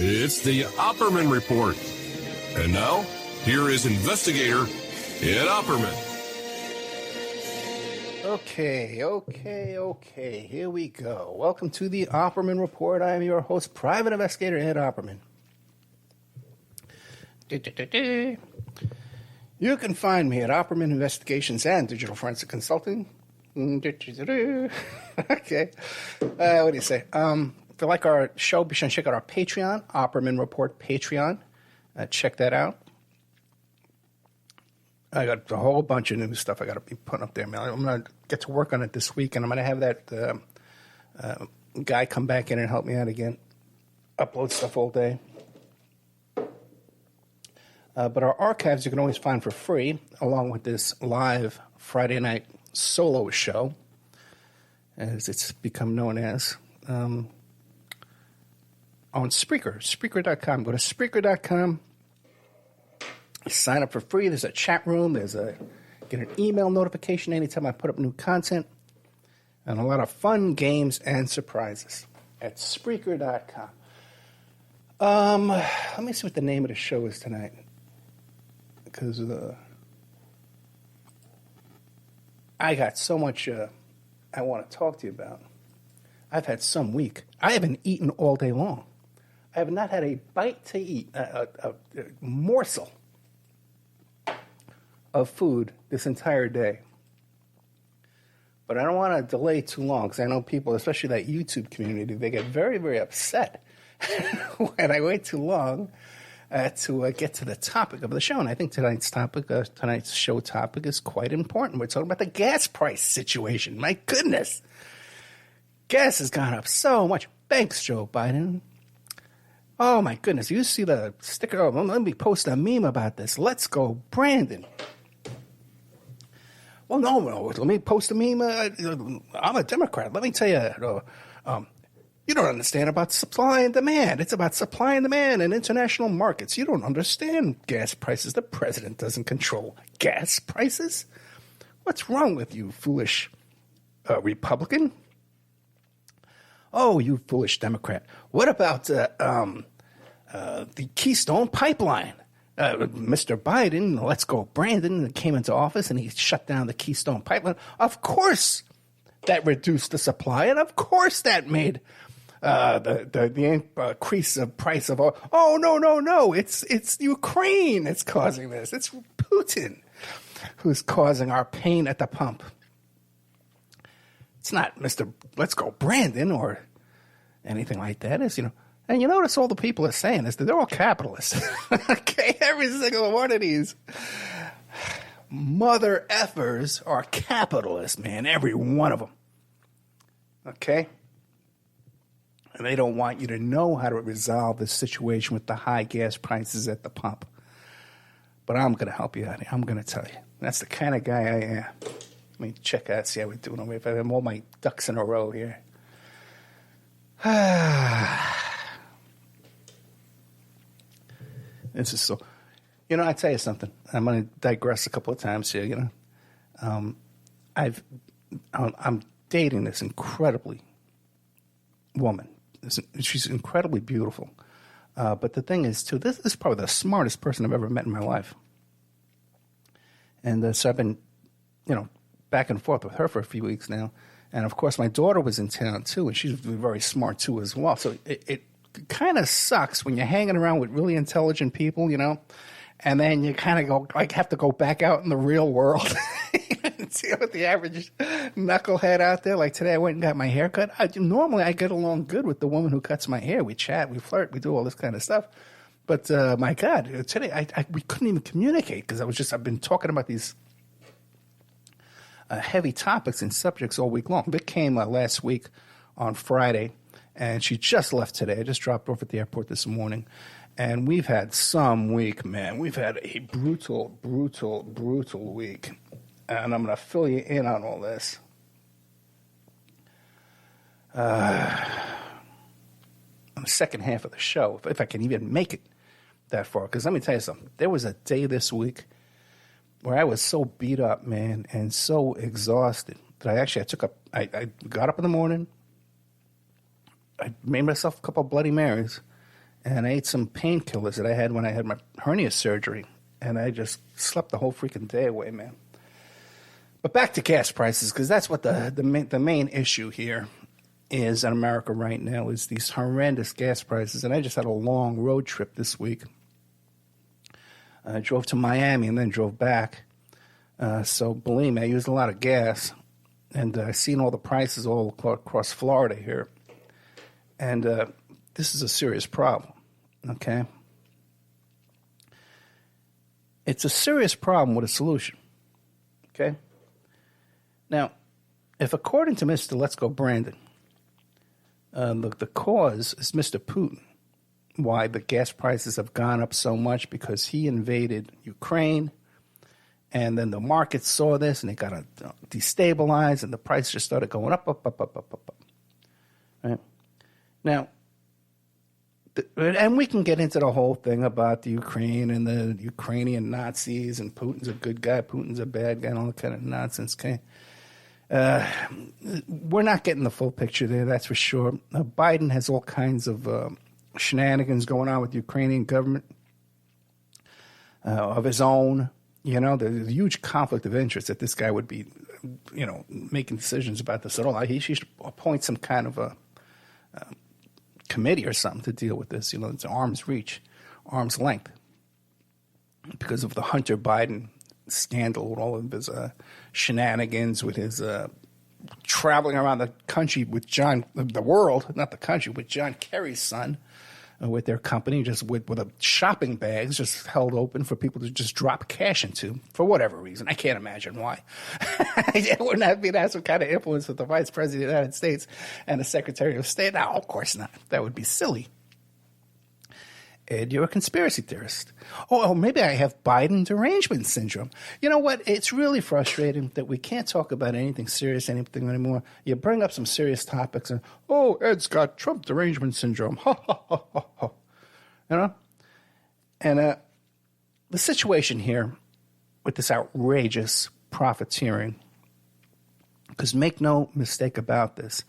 It's the Opperman Report. And now, here is investigator Ed Opperman. Okay. Here we go. Welcome to the Opperman Report. I am your host, Private Investigator Ed Opperman. You can find me at Opperman Investigations and Digital Forensic Consulting. Okay. What do you say? If you like our show, be sure to check out our Patreon, Opperman Report Patreon. Check that out. I got a whole bunch of new stuff I got to be putting up there, man. I'm going to get to work on it this week, and I'm going to have that guy come back in and help me out again. Upload stuff all day. But our archives you can always find for free, along with this live Friday night solo show, as it's become known as, on Spreaker, Spreaker.com. Go to Spreaker.com. Sign up for free. There's a chat room. Get an email notification anytime I put up new content. And a lot of fun games and surprises at Spreaker.com. Let me see what the name of the show is tonight. Because I got so much I want to talk to you about. I've had some week. I haven't eaten all day long. I have not had a bite to eat, a morsel of food this entire day. But I don't want to delay too long because I know people, especially that YouTube community, they get very, very upset when I wait too long to get to the topic of the show. And I think tonight's show topic is quite important. We're talking about the gas price situation. My goodness. Gas has gone up so much. Thanks, Joe Biden. Oh, my goodness. You see the sticker? Oh, let me post a meme about this. Let's go, Brandon. Well, no. Let me post a meme. I'm a Democrat. Let me tell you, you don't understand about supply and demand. It's about supply and demand in international markets. You don't understand gas prices. The president doesn't control gas prices. What's wrong with you, foolish Republican? Oh, you foolish Democrat. What about the Keystone Pipeline? Mr. Biden, let's go, Brandon, came into office and he shut down the Keystone Pipeline. Of course that reduced the supply, and of course that made the increase of price of oil. Oh, no. It's Ukraine that's causing this. It's Putin who's causing our pain at the pump. It's not Mr. Let's go, Brandon, or anything like that. And you notice all the people are saying this, that they're all capitalists. Okay, every single one of these mother effers are capitalists, man, every one of them. Okay? And they don't want you to know how to resolve this situation with the high gas prices at the pump. But I'm going to help you out here. I'm going to tell you. That's the kind of guy I am. Let me check out, see how we're doing. If I have all my ducks in a row here. This is so. I tell you something. I'm going to digress a couple of times here. I'm dating this incredibly woman. She's incredibly beautiful. But the thing is, too, this is probably the smartest person I've ever met in my life. And so I've been, back and forth with her for a few weeks now. And, of course, my daughter was in town, too, and she's very smart, too, as well. So it kind of sucks when you're hanging around with really intelligent people, and then you kind of have to go back out in the real world and see what the average knucklehead out there. Like today I went and got my hair cut. Normally I get along good with the woman who cuts my hair. We chat, we flirt, we do all this kind of stuff. But, my God, today we couldn't even communicate because I've been talking about these heavy topics and subjects all week long. Vic came last week on Friday, and she just left today. I just dropped off at the airport this morning, and we've had some week, man. We've had a brutal week, and I'm going to fill you in on all this. On the second half of the show, if I can even make it that far. Because let me tell you something. There was a day this week where I was so beat up, man, and so exhausted that I got up in the morning, I made myself a couple of Bloody Marys, and I ate some painkillers that I had when I had my hernia surgery, and I just slept the whole freaking day away, man. But back to gas prices, because that's what the main issue here is in America right now, is these horrendous gas prices. And I just had a long road trip this week. I drove to Miami and then drove back. So believe me, I used a lot of gas. And I've seen all the prices all across Florida here. And this is a serious problem, okay? It's a serious problem with a solution, okay? Now, if according to Mr. Let's Go Brandon, the cause is Mr. Putin, why the gas prices have gone up so much because he invaded Ukraine, and then the markets saw this and they got destabilized, and the price just started going up. Right? Now, and we can get into the whole thing about the Ukraine and the Ukrainian Nazis and Putin's a good guy, Putin's a bad guy, and all that kind of nonsense. Okay, we're not getting the full picture there, that's for sure. Biden has all kinds of shenanigans going on with the Ukrainian government of his own. You know, there's a huge conflict of interest that this guy would be, you know, making decisions about this at all. He should appoint some kind of a committee or something to deal with this. You know, it's arm's length, because of the Hunter Biden scandal with all of his shenanigans, with his traveling around the country with the world, not the country, with John Kerry's son, with their company, just with a shopping bags just held open for people to just drop cash into for whatever reason. I can't imagine why. It wouldn't have been some kind of influence with the Vice President of the United States and the Secretary of State. No, of course not. That would be silly. Ed, you're a conspiracy theorist. Oh, maybe I have Biden derangement syndrome. You know what? It's really frustrating that we can't talk about anything serious, anything anymore. You bring up some serious topics and, oh, Ed's got Trump derangement syndrome. Ha, ha, ha, ha, ha. You know? And the situation here with this outrageous profiteering, because make no mistake about this,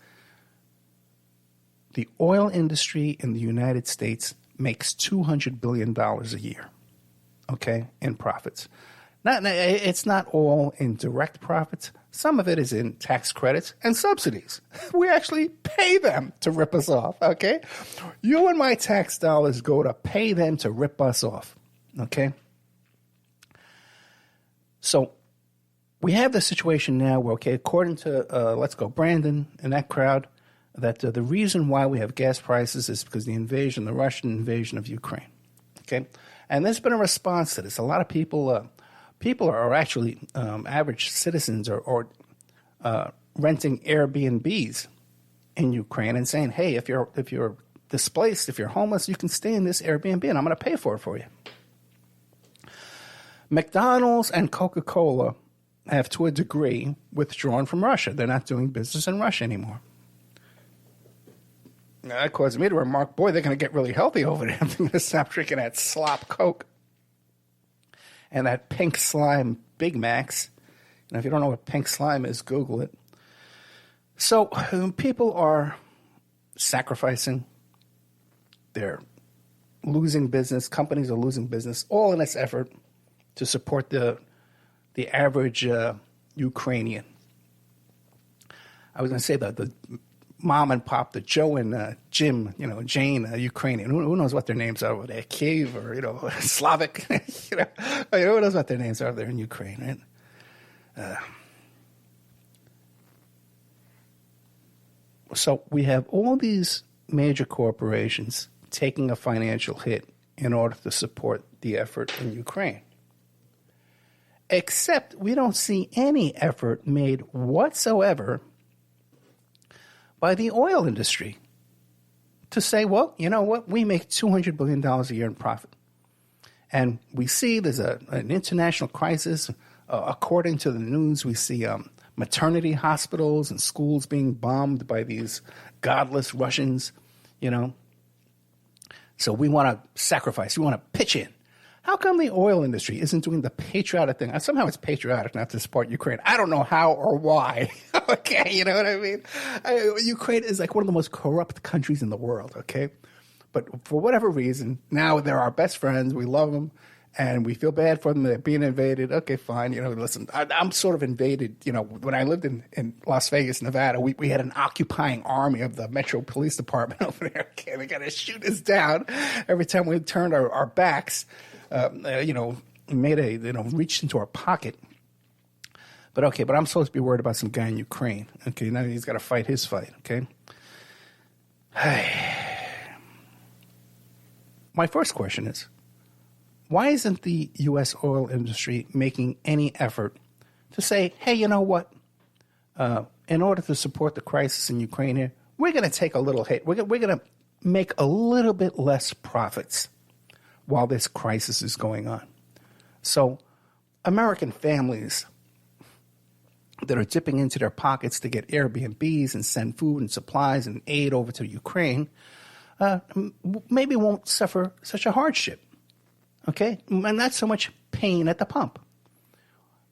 the oil industry in the United States makes $200 billion a year, okay, in profits. It's not all in direct profits. Some of it is in tax credits and subsidies. We actually pay them to rip us off, okay? You and my tax dollars go to pay them to rip us off, okay? So we have the situation now where, okay, according to Let's Go Brandon and that crowd, that the reason why we have gas prices is because the Russian invasion of Ukraine. Okay, and there's been a response to this. A lot of people are actually average citizens or renting Airbnbs in Ukraine and saying, "Hey, if you're displaced, if you're homeless, you can stay in this Airbnb, and I'm going to pay for it for you." McDonald's and Coca-Cola have, to a degree, withdrawn from Russia. They're not doing business in Russia anymore. Now, that caused me to remark, boy, they're going to get really healthy over there. They're going to stop drinking that slop Coke and that pink slime Big Macs. And if you don't know what pink slime is, Google it. So people are sacrificing. They're losing business. Companies are losing business, all in this effort to support the average Ukrainian. I was going to say the mom and pop, the Joe and Jim, Jane, Ukrainian. Who knows what their names are over there? Kiev or, Slavic. Who knows what their names are over there in Ukraine, right? So we have all these major corporations taking a financial hit in order to support the effort in Ukraine. Except we don't see any effort made whatsoever by the oil industry to say, well, you know what, we make $200 billion a year in profit. And we see there's an international crisis. According to the news, we see maternity hospitals and schools being bombed by these godless Russians, So we want to sacrifice. We want to pitch in. How come the oil industry isn't doing the patriotic thing? Somehow it's patriotic not to support Ukraine. I don't know how or why. Okay, you know what I mean? Ukraine is like one of the most corrupt countries in the world, okay? But for whatever reason, now they're our best friends. We love them, and we feel bad for them. They're being invaded. Okay, fine. Listen, I'm sort of invaded. When I lived in Las Vegas, Nevada, we had an occupying army of the Metro Police Department over there. Okay, they got to shoot us down every time we turned our backs. Reached into our pocket. But I'm supposed to be worried about some guy in Ukraine. Okay, now he's got to fight his fight. Okay. My first question is, why isn't the U.S. oil industry making any effort to say, hey, you know what? In order to support the crisis in Ukraine here, we're going to take a little hit. We're going to make a little bit less profits while this crisis is going on. So American families that are dipping into their pockets to get Airbnbs and send food and supplies and aid over to Ukraine maybe won't suffer such a hardship, okay, and not so much pain at the pump.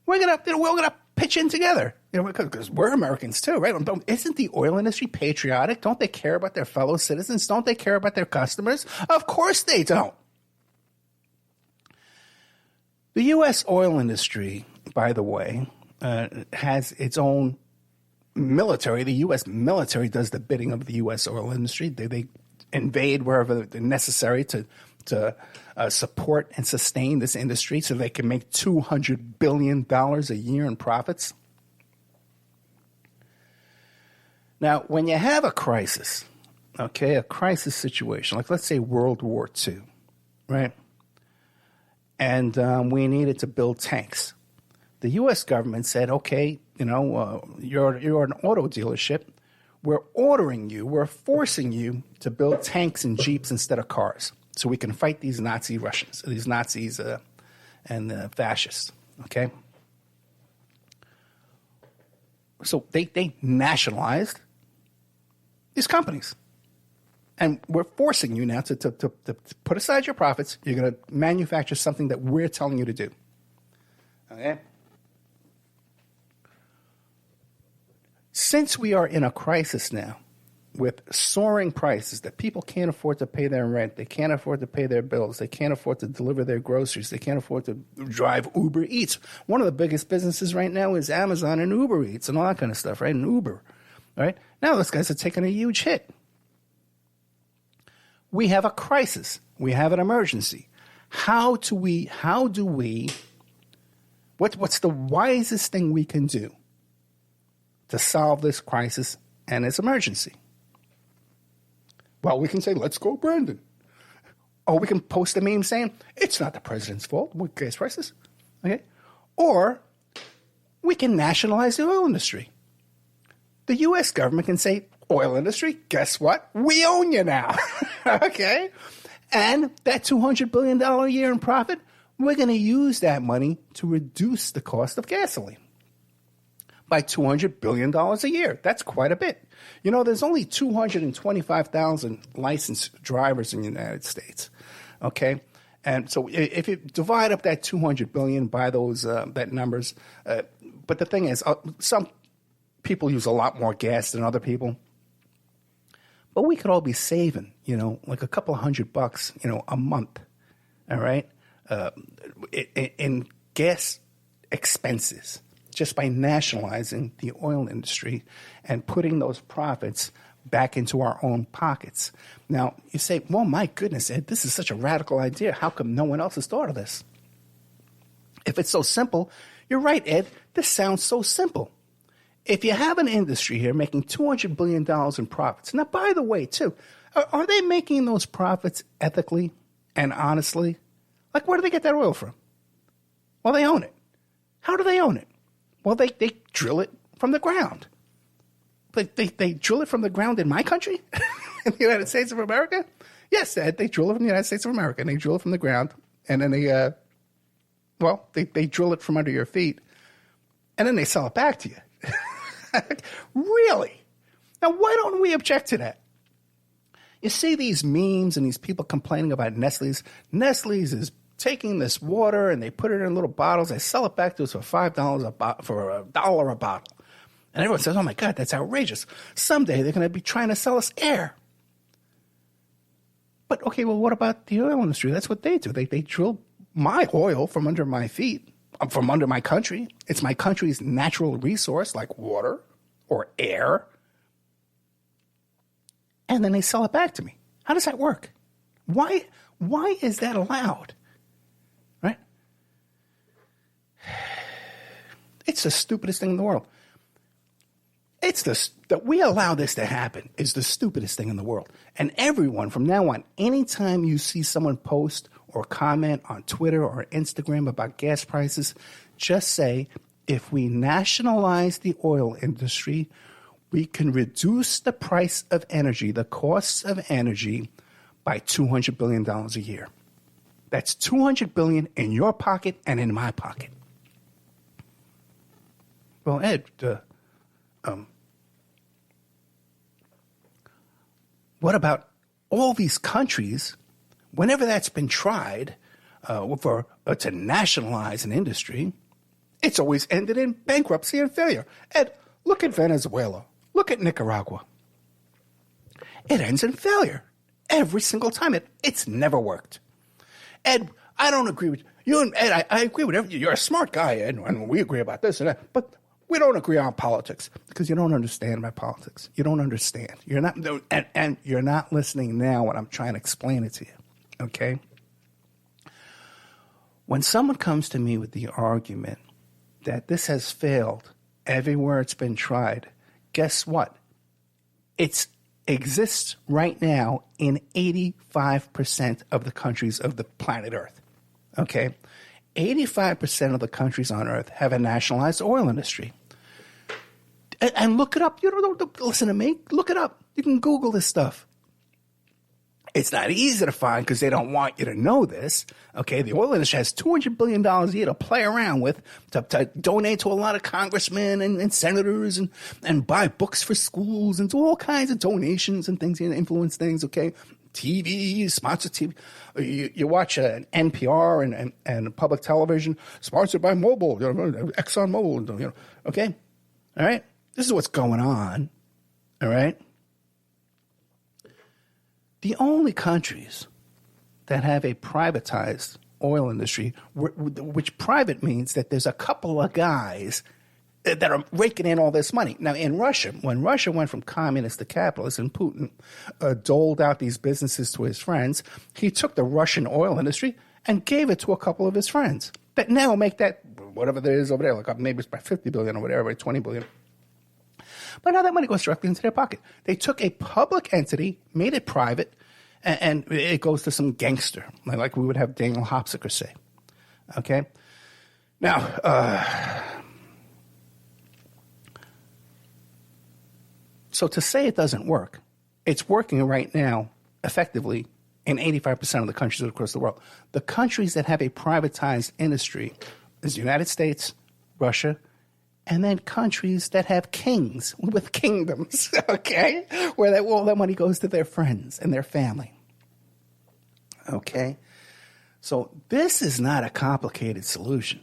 We're gonna pitch in together, because we're Americans too, right? Isn't the oil industry patriotic? Don't they care about their fellow citizens? Don't they care about their customers? Of course they don't. The U.S. oil industry, by the way, has its own military. The U.S. military does the bidding of the U.S. oil industry. They invade wherever necessary to support and sustain this industry so they can make $200 billion a year in profits. Now, when you have a crisis, okay, a crisis situation, like let's say World War II, right? And we needed to build tanks. The U.S. government said, okay, you're an auto dealership. We're forcing you to build tanks and Jeeps instead of cars so we can fight these Nazis and the fascists, okay? So they nationalized these companies. And we're forcing you now to put aside your profits. You're going to manufacture something that we're telling you to do, okay? Since we are in a crisis now with soaring prices that people can't afford to pay their rent, they can't afford to pay their bills, they can't afford to deliver their groceries, they can't afford to drive Uber Eats. One of the biggest businesses right now is Amazon and Uber Eats and all that kind of stuff, right? And Uber, right? Now those guys are taking a huge hit. We have a crisis. We have an emergency. What's the wisest thing we can do to solve this crisis and its emergency? Well, we can say, let's go, Brandon. Or we can post a meme saying, it's not the president's fault with gas prices. Okay? Or we can nationalize the oil industry. The U.S. government can say, oil industry, guess what? We own you now. Okay? And that $200 billion a year in profit, we're going to use that money to reduce the cost of gasoline by $200 billion a year. That's quite a bit. There's only 225,000 licensed drivers in the United States, okay? And so if you divide up that $200 billion by those that numbers, but the thing is, some people use a lot more gas than other people. But we could all be saving, like a couple of $100, a month, all right, in gas expenses, just by nationalizing the oil industry and putting those profits back into our own pockets. Now, you say, well, my goodness, Ed, this is such a radical idea. How come no one else has thought of this? If it's so simple, you're right, Ed. This sounds so simple. If you have an industry here making $200 billion in profits, now, by the way, too, are they making those profits ethically and honestly? Like, where do they get that oil from? Well, they own it. How do they own it? Well, they drill it from the ground. They drill it from the ground in my country, in the United States of America? Yes, Ed, they drill it from the United States of America, and they drill it from the ground, and then they drill it from under your feet, and then they sell it back to you. Really? Now, why don't we object to that? You see these memes and these people complaining about Nestle's. Nestle's is taking this water and they put it in little bottles. They sell it back to us for $5 for $1 a bottle. And everyone says, oh, my God, that's outrageous. Someday they're going to be trying to sell us air. But, okay, well, what about the oil industry? That's what they do. They drill my oil from under my feet, from under my country. It's my country's natural resource, like water or air. And then they sell it back to me. How does that work? Why is that allowed? Right? It's the stupidest thing in the world. That we allow this to happen is the stupidest thing in the world. And everyone from now on, anytime you see someone post or comment on Twitter or Instagram about gas prices, just say, if we nationalize the oil industry, we can reduce the price of energy, the costs of energy, by $200 billion a year. That's $200 billion in your pocket and in my pocket. Well, Ed, what about all these countries, whenever that's been tried to nationalize an industry, it's always ended in bankruptcy and failure. Ed, look at Venezuela. Look at Nicaragua. It ends in failure every single time. It's never worked. Ed, I don't agree with you. And Ed, I agree with everything. You're a smart guy, Ed, and we agree about this and that. But we don't agree on politics because you don't understand my politics. You don't understand. You're not, and you're not listening now when I'm trying to explain it to you. Okay? When someone comes to me with the argument that this has failed everywhere it's been tried, guess what? It exists right now in 85% of the countries of the planet Earth. Okay? 85% of the countries on Earth have a nationalized oil industry. And look it up. You don't listen to me. Look it up. You can Google this stuff. It's not easy to find because they don't want you to know this. Okay, the oil industry has $200 billion a year to play around with, to donate to a lot of congressmen and senators and buy books for schools and do all kinds of donations and things and influence things, okay? TV, sponsored TV. You watch an NPR and public television, sponsored by Mobil, Exxon Mobil, okay? All right? This is what's going on, all right? The only countries that have a privatized oil industry, which private means that there's a couple of guys that are raking in all this money. Now, in Russia, when Russia went from communist to capitalist and Putin doled out these businesses to his friends, he took the Russian oil industry and gave it to a couple of his friends that now make that, whatever there is over there, like maybe it's by $50 billion or whatever, by $20 billion. But now that money goes directly into their pocket. They took a public entity, made it private, and it goes to some gangster, like we would have Daniel Hopsicker say. Okay? Now, so to say it doesn't work, it's working right now effectively in 85% of the countries across the world. The countries that have a privatized industry is the United States, Russia, and then countries that have kings with kingdoms, okay, where all that money goes to their friends and their family, okay? So this is not a complicated solution,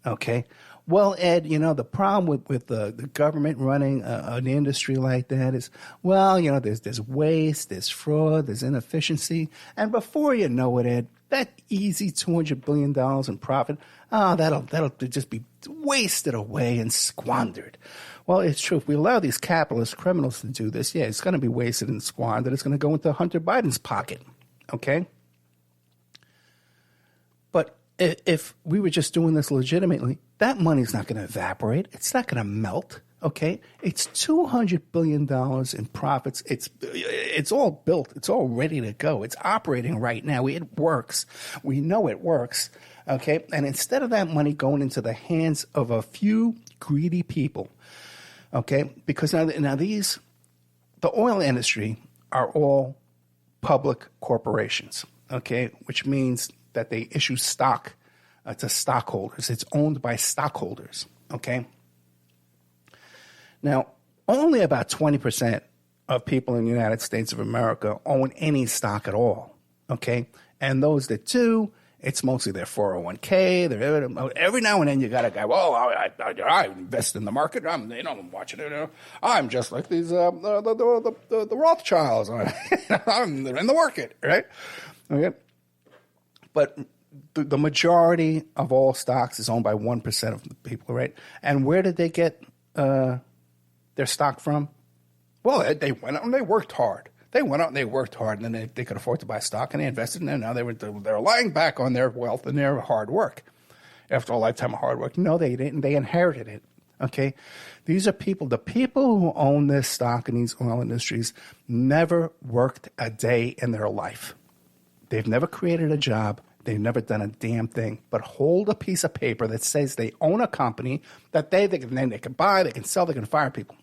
okay? Well, Ed, the problem with the government running an industry like that is, well, there's waste, there's fraud, there's inefficiency, and before you know it, Ed, that easy $200 billion in profit, that'll just be wasted away and squandered. Well, it's true. If we allow these capitalist criminals to do this, yeah, it's going to be wasted and squandered. It's going to go into Hunter Biden's pocket, okay? But if we were just doing this legitimately, that money's not going to evaporate. It's not going to melt, okay? It's $200 billion in profits. It's all built. It's all ready to go. It's operating right now. It works. We know it works, okay? And instead of that money going into the hands of a few greedy people, okay? Because now the oil industry are all public corporations, okay? Which means that they issue stock to stockholders. It's owned by stockholders, okay? Now, only about 20% of people in the United States of America own any stock at all, okay? And those that do, It's mostly their 401k. Every now and then you got a guy, well, I invest in the market. I'm watching it. I'm just like these the Rothschilds. I'm in the market, right? Okay. But the majority of all stocks is owned by 1% of the people, right? And where did they get their stock from? Well, they went out and they worked hard. They went out and they worked hard, and then they could afford to buy stock, and they invested in it. Now they're lying back on their wealth and their hard work after a lifetime of hard work. No, they didn't. They inherited it. Okay, these are people. The people who own this stock in these oil industries never worked a day in their life. They've never created a job. They've never done a damn thing but hold a piece of paper that says they own a company that they can buy, they can sell, they can fire people.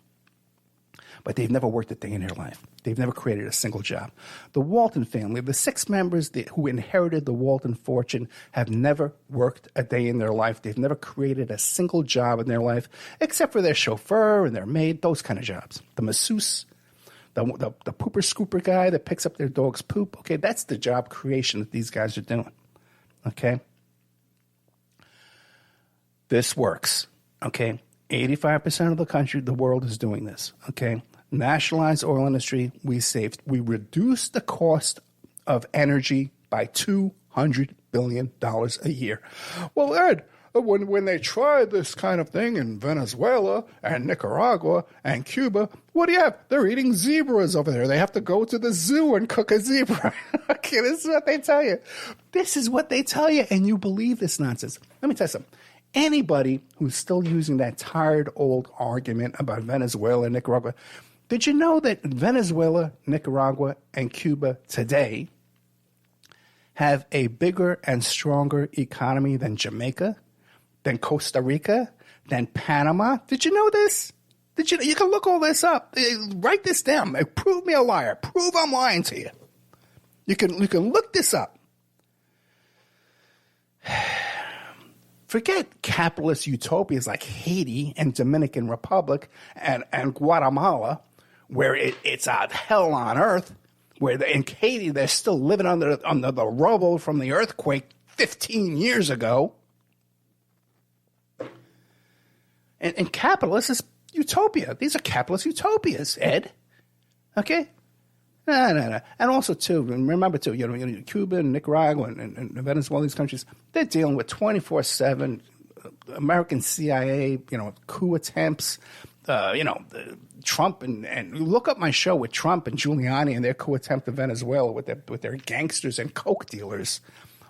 But they've never worked a day in their life. They've never created a single job. The Walton family, the 6 members who inherited the Walton fortune, have never worked a day in their life. They've never created a single job in their life, except for their chauffeur and their maid, those kind of jobs. The masseuse, the pooper scooper guy that picks up their dog's poop. Okay, that's the job creation that these guys are doing. Okay? This works. Okay? 85% of the country, the world is doing this. Okay? Nationalized oil industry, we reduced the cost of energy by $200 billion a year. Well, Ed, when they tried this kind of thing in Venezuela and Nicaragua and Cuba, what do you have? They're eating zebras over there. They have to go to the zoo and cook a zebra. Okay, this is what they tell you. This is what they tell you, and you believe this nonsense. Let me tell you something. Anybody who's still using that tired old argument about Venezuela and Nicaragua, did you know that Venezuela, Nicaragua, and Cuba today have a bigger and stronger economy than Jamaica, than Costa Rica, than Panama? Did you know this? You can look all this up. Write this down. Prove me a liar. Prove I'm lying to you. You can look this up. Forget capitalist utopias like Haiti and Dominican Republic and Guatemala, where it's a hell on earth, where in Haiti they're still living under the rubble from the earthquake 15 years ago. And capitalist is utopia. These are capitalist utopias, Ed. Okay? No. And also, too, remember, too, Cuba and Nicaragua and Venezuela, these countries, they're dealing with 24/7 American CIA, coup attempts, Trump and look up my show with Trump and Giuliani and their coup attempt in Venezuela with their gangsters and coke dealers.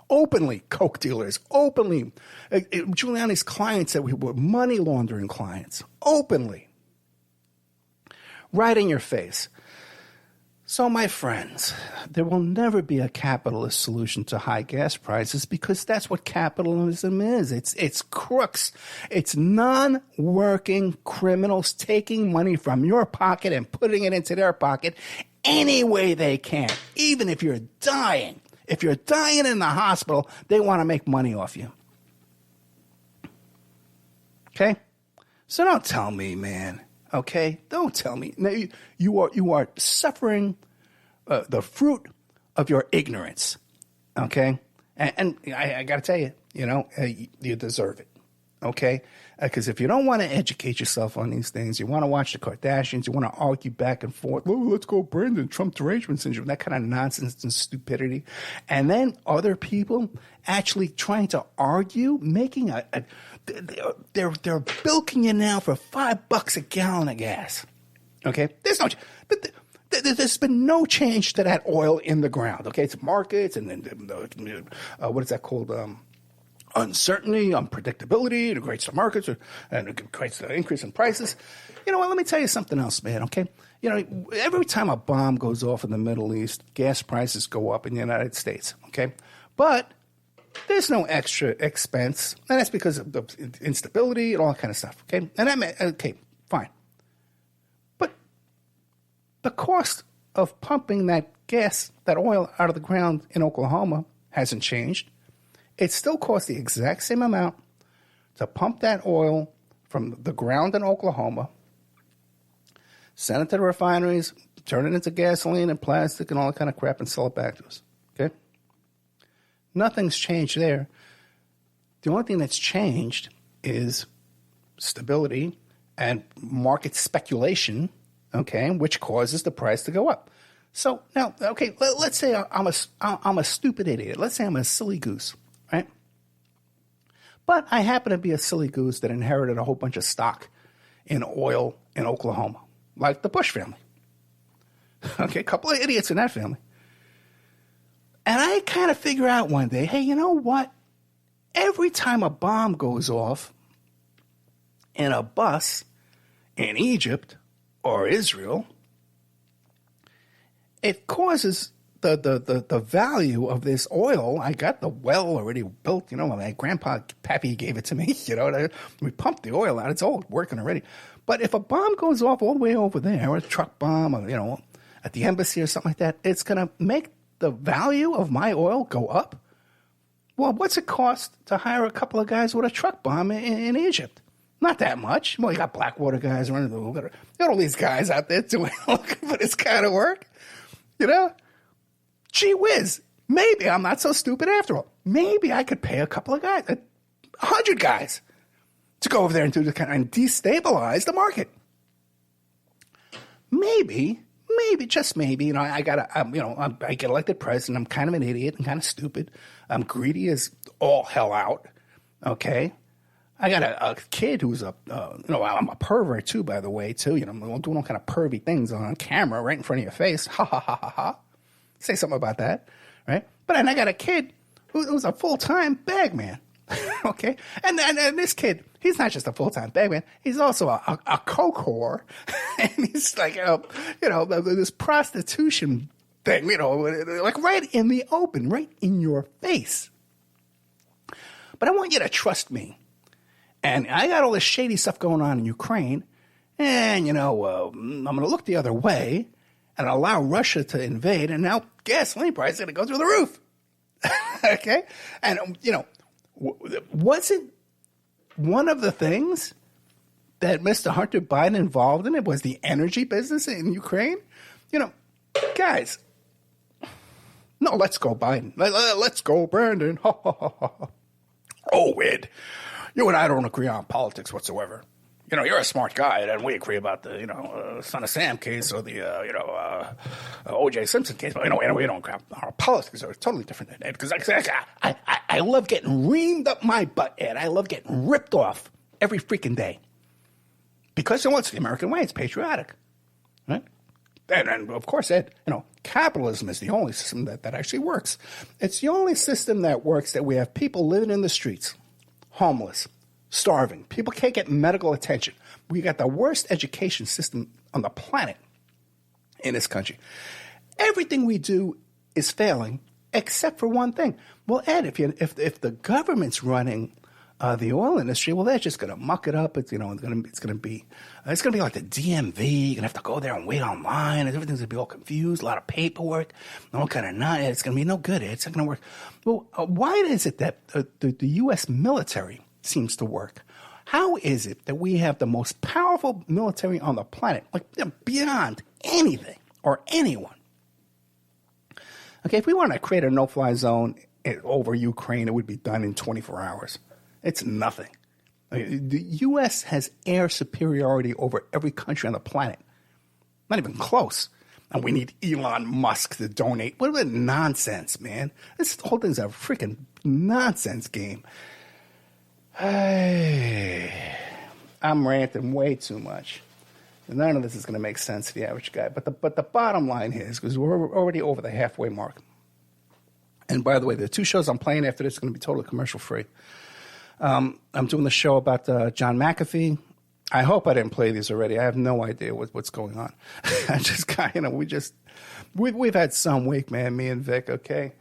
Openly, coke dealers, openly. Giuliani's clients said we were money laundering clients, openly. Right in your face. So, my friends, there will never be a capitalist solution to high gas prices because that's what capitalism is. It's crooks. It's non-working criminals taking money from your pocket and putting it into their pocket any way they can. Even if you're dying. If you're dying in the hospital, they want to make money off you. Okay? So don't tell me, man. Okay? Don't tell me. Now, you are suffering the fruit of your ignorance. Okay? And I got to tell you, you deserve it. Okay? Because if you don't want to educate yourself on these things, you want to watch the Kardashians, you want to argue back and forth, oh, let's go Brandon, Trump derangement syndrome, that kind of nonsense and stupidity. And then other people actually trying to argue, making they're bilking you now for $5 a gallon of gas. Okay? There's been no change to that oil in the ground. Okay? It's markets and then what is that called? Uncertainty, unpredictability, it creates the markets, and it creates the increase in prices. You know what? Let me tell you something else, man, okay? Every time a bomb goes off in the Middle East, gas prices go up in the United States, okay? But there's no extra expense, and that's because of the instability and all that kind of stuff, okay? Okay, fine. But the cost of pumping that gas, that oil out of the ground in Oklahoma hasn't changed. It still costs the exact same amount to pump that oil from the ground in Oklahoma, send it to the refineries, turn it into gasoline and plastic and all that kind of crap and sell it back to us. Okay? Nothing's changed there. The only thing that's changed is stability and market speculation, okay, which causes the price to go up. So now, okay, let's say I'm a stupid idiot. Let's say I'm a silly goose, right? But I happen to be a silly goose that inherited a whole bunch of stock in oil in Oklahoma, like the Bush family. Okay, a couple of idiots in that family. And I kind of figure out one day, hey, you know what? Every time a bomb goes off in a bus in Egypt or Israel, it causes the value of this oil. I got the well already built, my Pappy gave it to me, we pumped the oil out. It's all working already. But if a bomb goes off all the way over there, or a truck bomb, or, at the embassy or something like that, it's going to make the value of my oil go up. Well, what's it cost to hire a couple of guys with a truck bomb in Egypt? Not that much. Well, you got Blackwater guys running. You got all these guys out there doing for this kind of work. Gee whiz. Maybe I'm not so stupid after all. Maybe I could pay a couple of guys, 100 guys, to go over there and do the kind and destabilize the market. Maybe, just maybe, I get elected president. I'm kind of an idiot and kind of stupid. I'm greedy as all hell out. Okay. I got a kid who's I'm a pervert too, by the way, too. I'm doing all kind of pervy things on camera right in front of your face. Ha, ha, ha, ha, ha. Say something about that, right? But then I got a kid who's a full-time bagman, okay? And this kid, he's not just a full-time bagman. He's also a coke whore. And he's like, this prostitution thing, like right in the open, right in your face. But I want you to trust me. And I got all this shady stuff going on in Ukraine. And, I'm going to look the other way and allow Russia to invade. And now gasoline prices are going to go through the roof. Okay? And, wasn't one of the things that Mr. Hunter Biden involved in it was the energy business in Ukraine? Guys, no, let's go Biden. Let's go Brandon. Ha, ha, ha, ha. Oh, Ed, you and I don't agree on politics whatsoever. You're a smart guy, and we agree about the, Son of Sam case or the, O.J. Simpson case. But, we don't agree. Our politics are totally different than Ed. Because I love getting reamed up my butt, Ed. I love getting ripped off every freaking day. Because, it's the American way. It's patriotic. Right? And of course, Ed, capitalism is the only system that actually works. It's the only system that works that we have people living in the streets, homeless, starving. People can't get medical attention. We got the worst education system on the planet in this country. Everything we do is failing except for one thing. Well, Ed, if the government's running the oil industry, well, they're just going to muck it up. It's going to be like the DMV. You're going to have to go there and wait online, and everything's going to be all confused. A lot of paperwork, all kind of not. It's going to be no good. It's not going to work. Well, why is it that the U.S. military seems to work? How is it that we have the most powerful military on the planet, like beyond anything or anyone? Okay, if we want to create a no-fly zone over Ukraine, it would be done in 24 hours. It's nothing. The U.S. has air superiority over every country on the planet. Not even close. And we need Elon Musk to donate. What a nonsense, man. This whole thing's a freaking nonsense game. Hey, I'm ranting way too much. None of this is going to make sense to the average guy. But the bottom line is, because we're already over the halfway mark. And by the way, the two shows I'm playing after this are going to be totally commercial free. I'm doing the show about John McAfee. I hope I didn't play these already. I have no idea what's going on. I just got, we've had some week, man, me and Vic, okay?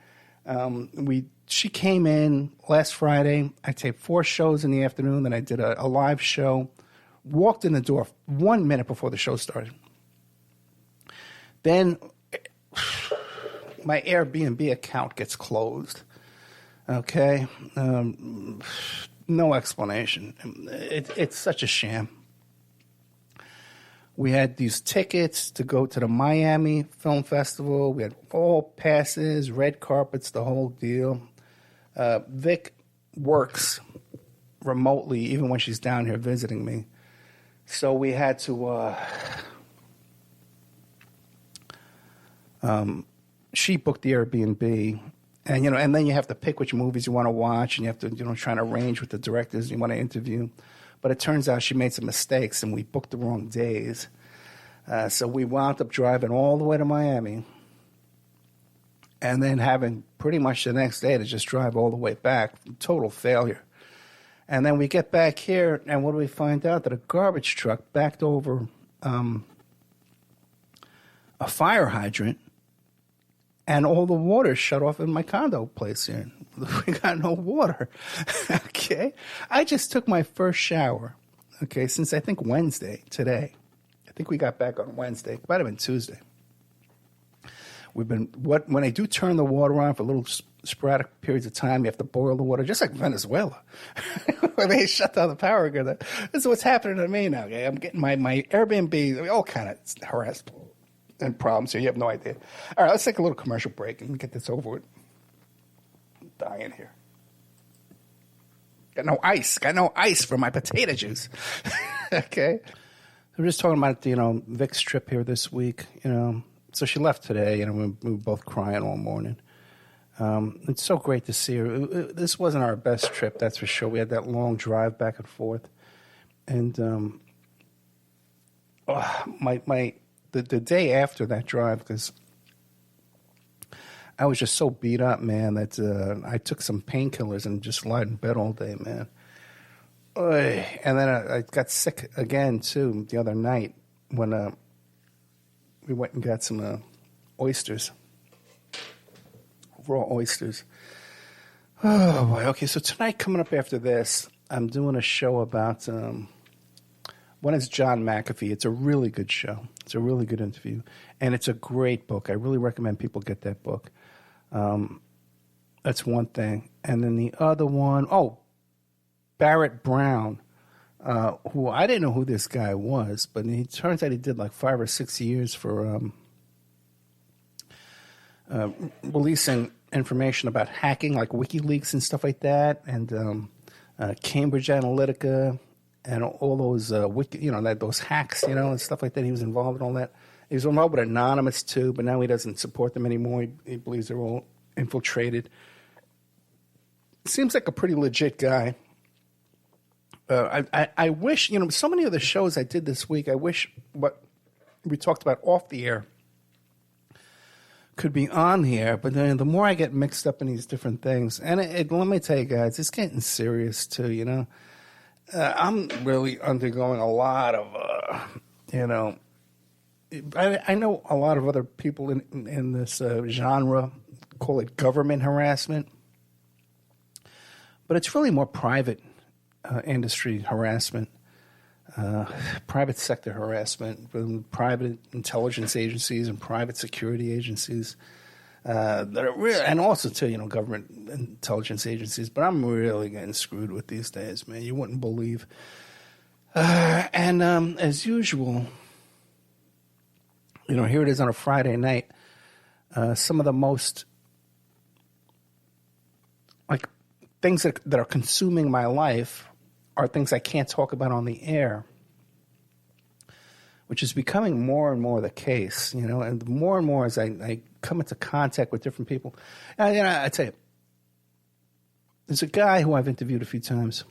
She came in last Friday. I taped 4 shows in the afternoon. Then I did a live show. Walked in the door 1 minute before the show started. Then my Airbnb account gets closed. Okay? No explanation. It's such a sham. We had these tickets to go to the Miami Film Festival. We had all passes, red carpets, the whole deal. Vic works remotely even when she's down here visiting me. So we had to she booked the Airbnb, and and then you have to pick which movies you want to watch, and you have to try to arrange with the directors you want to interview. But it turns out she made some mistakes, and we booked the wrong days. So we wound up driving all the way to Miami, and then having pretty much the next day to just drive all the way back. Total failure. And then we get back here, and what do we find out? That a garbage truck backed over a fire hydrant, and all the water shut off in my condo place here. We got no water. Okay? I just took my first shower, okay, since I think Wednesday, today. I think we got back on Wednesday. It might have been Tuesday. When I do turn the water on for little sporadic periods of time, you have to boil the water, just like Venezuela, where they shut down the power again. This is what's happening to me now. Okay? I'm getting my Airbnb, all kind of harassment and problems here. You have no idea. All right, let's take a little commercial break and get this over with. I'm dying here. Got no ice for my potato juice. Okay. We're just talking about, Vic's trip here this week, So she left today, we were both crying all morning. It's so great to see her. This wasn't our best trip, that's for sure. We had that long drive back and forth. And the day after that drive, because I was just so beat up, man, that I took some painkillers and just lied in bed all day, man. And then I got sick again, too, the other night when we went and got some oysters, raw oysters. Oh, boy. Okay, so tonight, coming up after this, I'm doing a show about one is John McAfee. It's a really good show. It's a really good interview. And it's a great book. I really recommend people get that book. That's one thing. And then the other one, Barrett Brown, who I didn't know who this guy was, but it turns out he did like 5 or 6 years for releasing information about hacking, like WikiLeaks and stuff like that, and Cambridge Analytica, and all those those hacks, and stuff like that. He was involved in all that. He was involved with Anonymous too, but now he doesn't support them anymore. He believes they're all infiltrated. Seems like a pretty legit guy. I wish, so many of the shows I did this week, I wish what we talked about off the air could be on here, but then the more I get mixed up in these different things, and let me tell you guys, it's getting serious too, I'm really undergoing a lot of, I know a lot of other people in this genre call it government harassment, but it's really more private industry harassment, private sector harassment from private intelligence agencies and private security agencies that are real, and also too, government intelligence agencies. But I'm really getting screwed with these days, man. You wouldn't believe. And as usual, here it is on a Friday night. Some of the most things that are consuming my life are things I can't talk about on the air, which is becoming more and more the case, and more and more as I come into contact with different people. I tell you, there's a guy who I've interviewed a few times,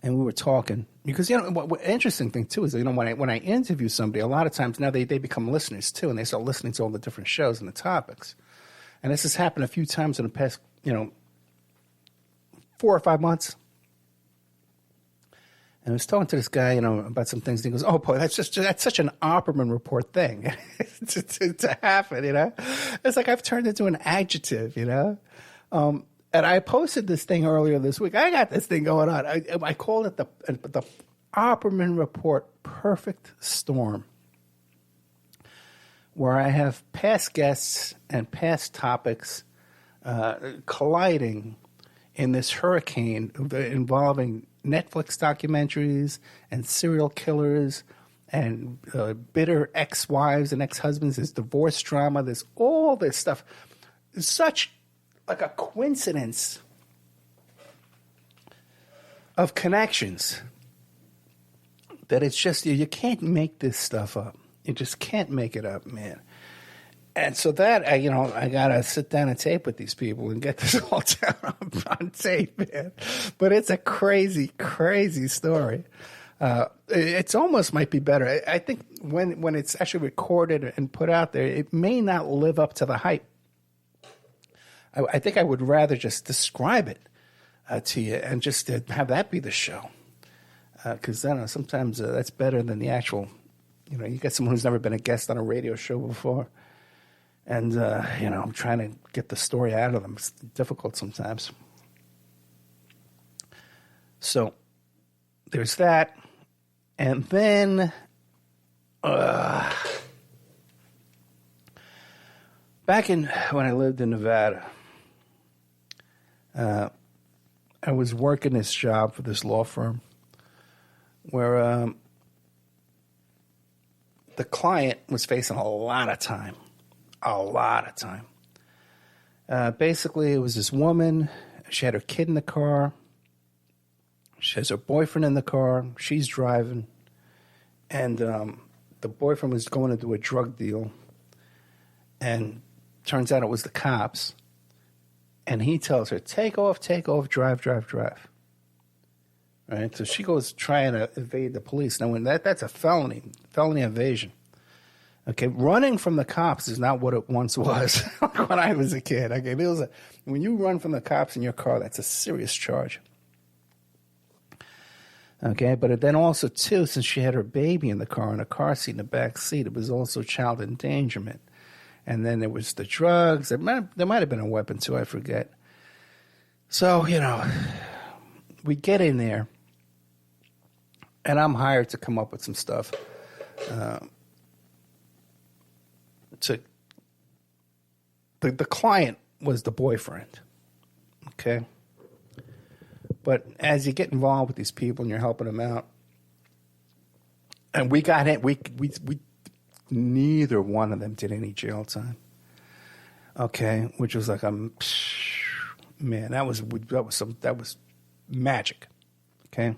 and we were talking, because, what interesting thing, too, is, when I interview somebody, a lot of times now they become listeners, too, and they start listening to all the different shows and the topics. And this has happened a few times in the past, 4 or 5 months. And I was talking to this guy, about some things. And he goes, "Oh boy, that's such an Opperman report thing to happen, It's like I've turned into an adjective, And I posted this thing earlier this week. I got this thing going on. I called it the Opperman report perfect storm, where I have past guests and past topics colliding in this hurricane involving Netflix documentaries and serial killers and bitter ex-wives and ex-husbands. There's divorce drama. There's all this stuff. Such like a coincidence of connections that it's just, you can't make this stuff up. You just can't make it up, man. And so that, I got to sit down and tape with these people and get this all down on tape, man. But it's a crazy, crazy story. It's almost might be better. I think when it's actually recorded and put out there, it may not live up to the hype. I think I would rather just describe it to you and just have that be the show. Because sometimes that's better than the actual, you get someone who's never been a guest on a radio show before. And, I'm trying to get the story out of them. It's difficult sometimes. So there's that. And then back when I lived in Nevada, I was working this job for this law firm where the client was facing a lot of time. Basically, it was this woman. She had her kid in the car. She has her boyfriend in the car. She's driving. And the boyfriend was going to do a drug deal. And turns out it was the cops. And he tells her, take off, drive. Right? So she goes trying to evade the police. Now, that's a felony evasion. Okay, running from the cops is not what it once was when I was a kid. Okay, when you run from the cops in your car, that's a serious charge. Okay, but then also, too, since she had her baby in the car, in a car seat, in the back seat, it was also child endangerment. And then there was the drugs. There might have been a weapon, too, I forget. So, we get in there, and I'm hired to come up with some stuff. The client was the boyfriend, okay? But as you get involved with these people and you're helping them out, and we got it, we neither one of them did any jail time, okay? Which was like man, that was magic, okay?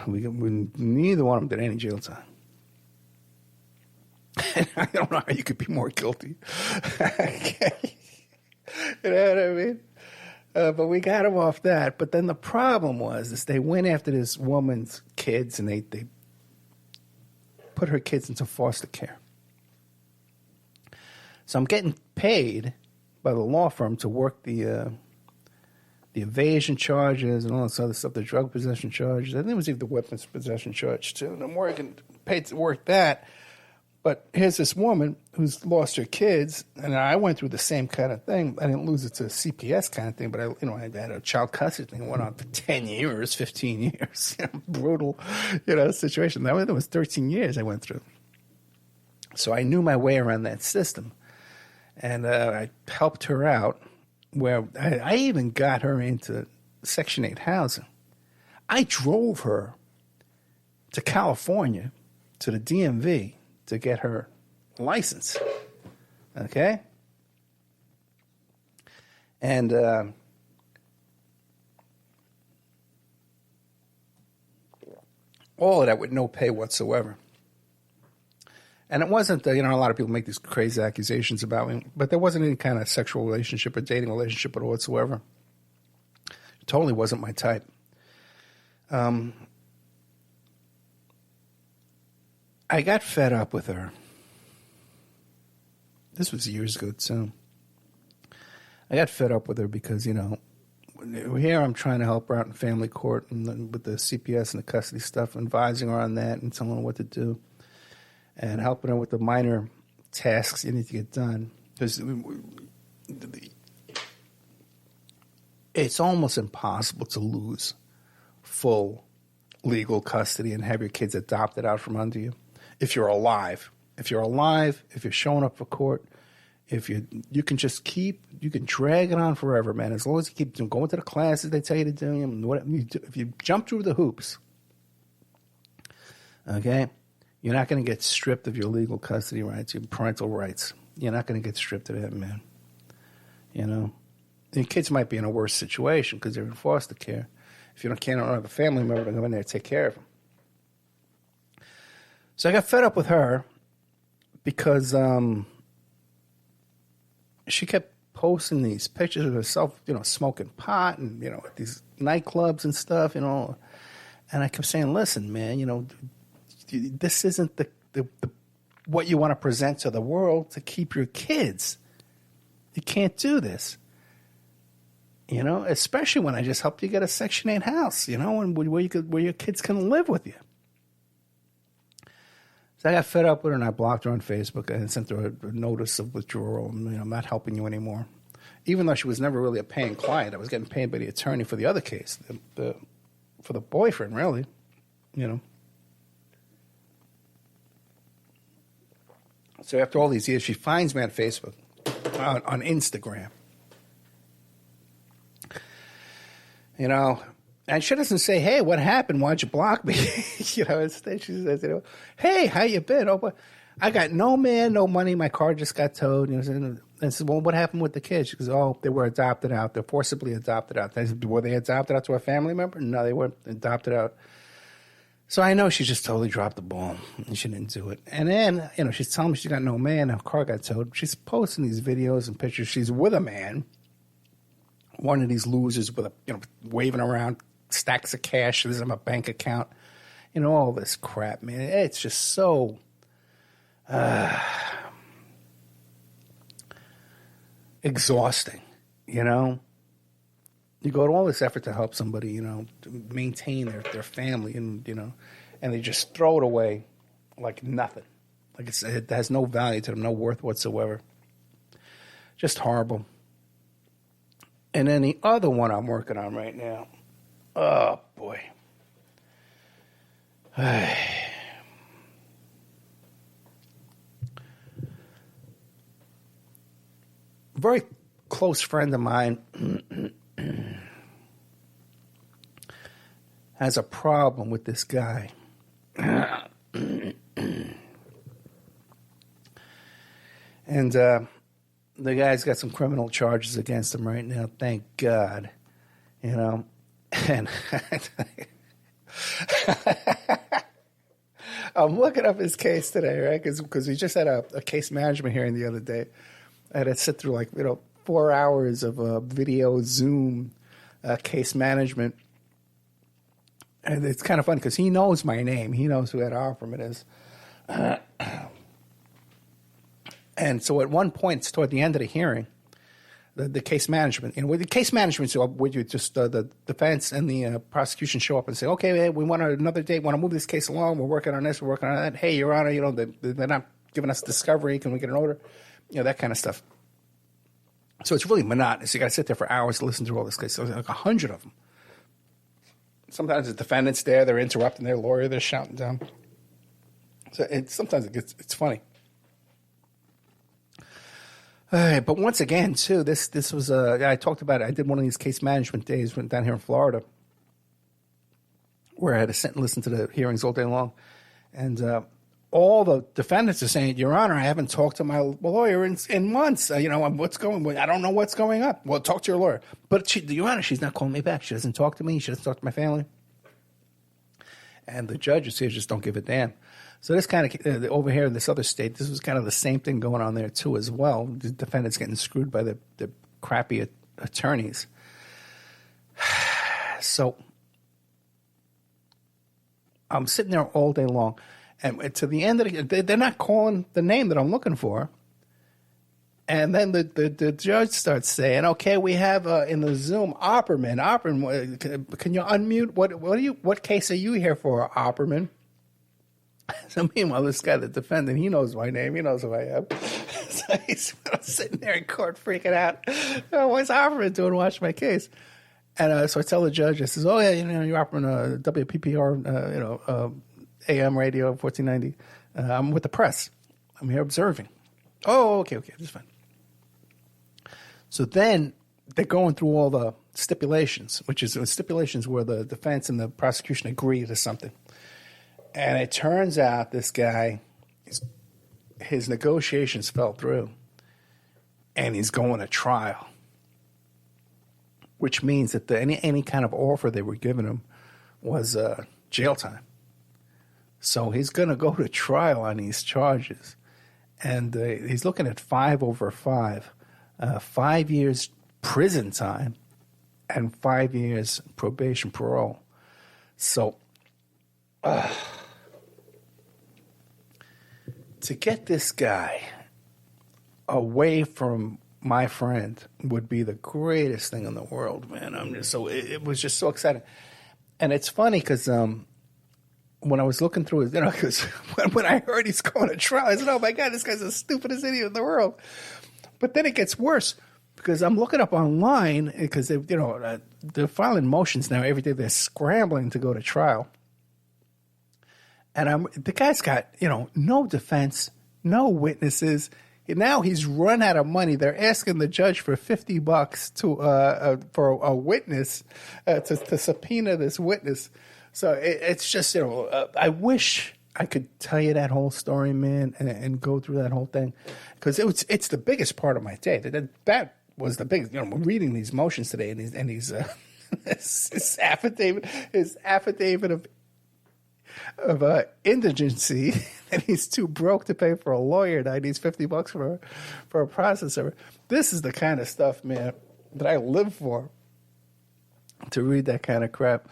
We neither one of them did any jail time. I don't know how you could be more guilty. Okay. You know what I mean? But we got him off that. But then the problem was they went after this woman's kids and they put her kids into foster care. So I'm getting paid by the law firm to work the evasion charges and all this other stuff, the drug possession charges. I think it was even the weapons possession charge too. And I'm paid to work that. But here's this woman who's lost her kids, and I went through the same kind of thing. I didn't lose it to a CPS kind of thing, but I had a child custody thing that went on for 10 years, 15 years. Brutal, situation. That was 13 years I went through. So I knew my way around that system. And I helped her out where I even got her into Section 8 housing. I drove her to California, to the DMV, to get her license, okay? And all of that with no pay whatsoever. And it wasn't, a lot of people make these crazy accusations about me, but there wasn't any kind of sexual relationship or dating relationship at all whatsoever. It totally wasn't my type. I got fed up with her. This was years ago, too. I got fed up with her because, here I'm trying to help her out in family court and with the CPS and the custody stuff, advising her on that and telling her what to do and helping her with the minor tasks you need to get done. Because it's almost impossible to lose full legal custody and have your kids adopted out from under you. If you're alive, if you're showing up for court, if you can just you can drag it on forever, man. As long as you keep going to the classes they tell you to do, and whatever you do, if you jump through the hoops, okay, you're not going to get stripped of your legal custody rights, your parental rights. You're not going to get stripped of that, man. You know, your kids might be in a worse situation because they're in foster care. If you can't have a family member to go in there and take care of them. So I got fed up with her because she kept posting these pictures of herself, smoking pot and, at these nightclubs and stuff, And I kept saying, listen, man, this isn't the what you want to present to the world to keep your kids. You can't do this. Especially when I just helped you get a Section 8 house, and where your kids can live with you. So I got fed up with her and I blocked her on Facebook and sent her a notice of withdrawal. And, I'm not helping you anymore. Even though she was never really a paying client, I was getting paid by the attorney for the other case, for the boyfriend, really, So after all these years, she finds me on Facebook, on Instagram. And she doesn't say, hey, what happened? Why'd you block me? Instead she says, hey, how you been? Oh, I got no man, no money. My car just got towed. And I said, well, what happened with the kids? She goes, oh, they were adopted out. They're forcibly adopted out. I said, were they adopted out to a family member? No, they weren't adopted out. So I know she just totally dropped the ball and she didn't do it. And then, she's telling me she got no man. Her car got towed. She's posting these videos and pictures. She's with a man. One of these losers with waving around stacks of cash. This is my bank account. All this crap, man. It's just so exhausting, You go to all this effort to help somebody, to maintain their family and they just throw it away like nothing. Like it has no value to them, no worth whatsoever. Just horrible. And then the other one I'm working on right now, oh, boy. Very close friend of mine has a problem with this guy. And the guy's got some criminal charges against him right now, thank God. And I'm looking up his case today, right? Because we just had a case management hearing the other day. I had to sit through 4 hours of video Zoom case management. And it's kind of funny because he knows my name. He knows who Ed Opperman is. And so at one point, toward the end of the hearing, the case management, with the case management, so where you just the defense and the prosecution show up and say, okay, hey, we want another date, want to move this case along, we're working on this, we're working on that. Hey, Your Honor, they're not giving us discovery. Can we get an order? That kind of stuff. So it's really monotonous. You got to sit there for hours to listen to all this case. There's 100 of them. Sometimes the defendant's there, they're interrupting their lawyer, they're shouting down. So sometimes it's funny. But once again, too, this was I talked about it. I did one of these case management days down here in Florida, where I had to sit and listen to the hearings all day long, and all the defendants are saying, Your Honor, I haven't talked to my lawyer in months. What's going on? I don't know what's going on. Well, talk to your lawyer. But Your Honor, she's not calling me back. She doesn't talk to me. She doesn't talk to my family. And the judges here just don't give a damn. So this kind of, over here in this other state, this was kind of the same thing going on there too as well. The defendants getting screwed by the crappy attorneys. So I'm sitting there all day long. And to the end of they're not calling the name that I'm looking for. And then the judge starts saying, okay, we have in the Zoom Opperman. Opperman, can you unmute? What case are you here for, Opperman? So meanwhile, this guy, the defendant, he knows my name. He knows who I am. So he's sitting there in court freaking out. Oh, what's Opperman doing watching my case? And so I tell the judge, I says, oh, yeah, you're Opperman, WPPR, AM radio, 1490. I'm with the press. I'm here observing. Oh, okay, that's fine. So then they're going through all the stipulations, which is stipulations where the defense and the prosecution agree to something. And it turns out this guy, his negotiations fell through, and he's going to trial. which means that any kind of offer they were giving him was jail time. So he's going to go to trial on these charges. And he's looking at 5 over 5, 5 years prison time, and 5 years probation parole. So to get this guy away from my friend would be the greatest thing in the world, man. It was just so exciting. And it's funny because when I was looking through his, because when I heard he's going to trial, I said, oh my God, this guy's the stupidest idiot in the world. But then it gets worse because I'm looking up online because they're filing motions now every day. They're scrambling to go to trial. And the guy's got, no defense, no witnesses. Now he's run out of money. They're asking the judge for $50 for a witness to subpoena this witness. So it's just, I wish I could tell you that whole story, man, and go through that whole thing, because it's the biggest part of my day. That was the biggest. We're reading ththese motions today, and these his affidavit of indigency, and he's too broke to pay for a lawyer. Now he needs $50 for a processor. This is the kind of stuff, man, that I live for. To read that kind of crap.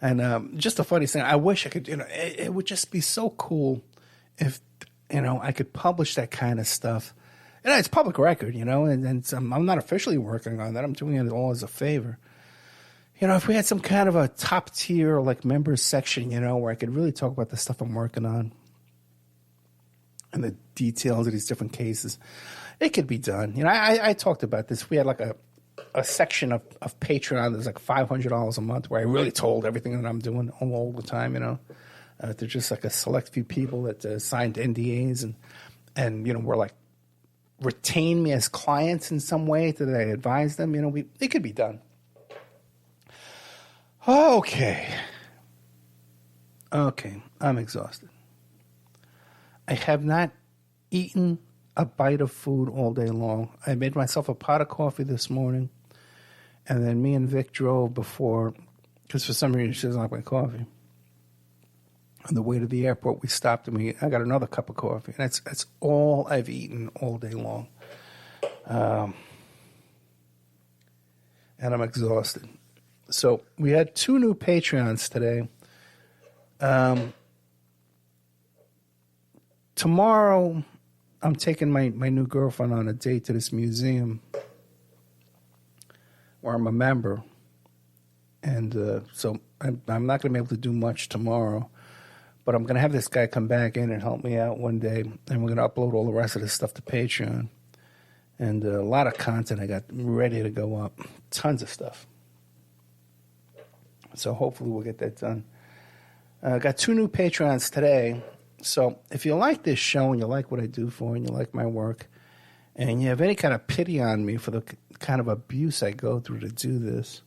And just a funny thing, I wish I could, it would just be so cool if, I could publish that kind of stuff. It's public record, and I'm not officially working on that. I'm doing it all as a favor. If we had some kind of a top tier, like members section, where I could really talk about the stuff I'm working on and the details of these different cases, it could be done. I talked about this. We had like a section of Patreon that's like $500 a month where I really told everything that I'm doing all the time, They're just like a select few people that signed NDAs and were like retain me as clients in some way that I advise them. It could be done. Okay, I'm exhausted. I have not eaten a bite of food all day long. I made myself a pot of coffee this morning, and then me and Vic drove before, because for some reason she doesn't like my coffee. On the way to the airport, we stopped and I got another cup of coffee. And that's all I've eaten all day long. And I'm exhausted. So we had 2 new Patreons today. Tomorrow, I'm taking my new girlfriend on a date to this museum where I'm a member. And so I'm not going to be able to do much tomorrow. But I'm going to have this guy come back in and help me out one day. And we're going to upload all the rest of this stuff to Patreon. And a lot of content I got ready to go up. Tons of stuff. So hopefully we'll get that done. I got 2 new Patreons today. So if you like this show and you like what I do for and you like my work and you have any kind of pity on me for the kind of abuse I go through to do this,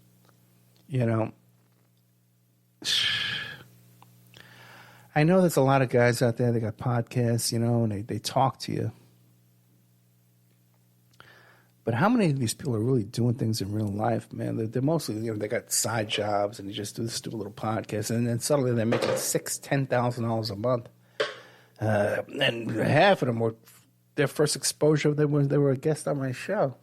I know there's a lot of guys out there that got podcasts, and they talk to you. But how many of these people are really doing things in real life, man? They're mostly, they got side jobs and they just do this stupid little podcast, and then suddenly they're making $6,000-$10,000 a month. And half of them were their first exposure. They were a guest on my show.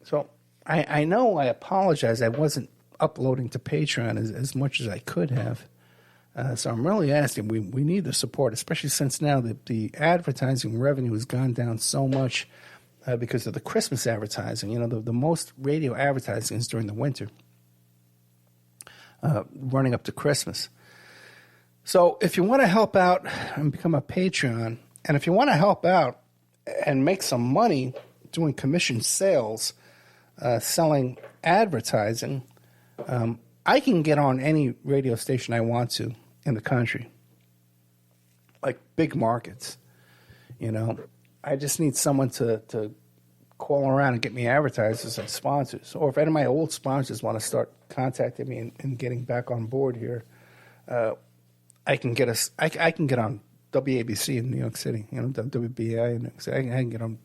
So I know I apologize. I wasn't uploading to Patreon as much as I could have. So I'm really asking. We need the support, especially since now the advertising revenue has gone down so much. Because of the Christmas advertising. The most radio advertising is during the winter, running up to Christmas. So if you want to help out and become a Patreon, and if you want to help out and make some money doing commission sales, selling advertising, I can get on any radio station I want to in the country, like big markets, I just need someone to call around and get me advertisers and sponsors. Or if any of my old sponsors want to start contacting me and getting back on board here, I can get on WABC in New York City, WBI in New York City. I can get on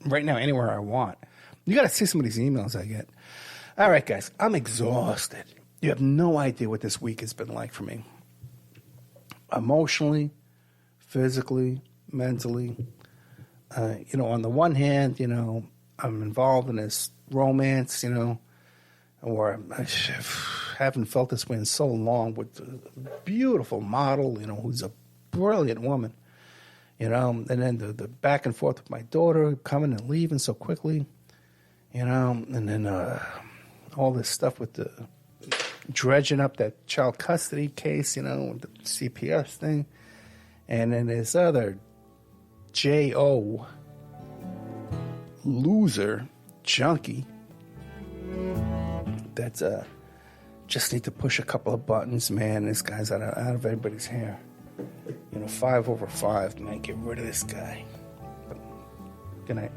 right now anywhere I want. You got to see some of these emails I get. All right, guys, I'm exhausted. You have no idea what this week has been like for me. Emotionally, physically, mentally. On the one hand, I'm involved in this romance, or I haven't felt this way in so long with a beautiful model, who's a brilliant woman, and then the back and forth with my daughter coming and leaving so quickly, and then all this stuff with the dredging up that child custody case, with the CPS thing, and then this other J.O. loser junkie that's just need to push a couple of buttons, man. This guy's out of everybody's hair. 5 over 5, man. Get rid of this guy. Good night.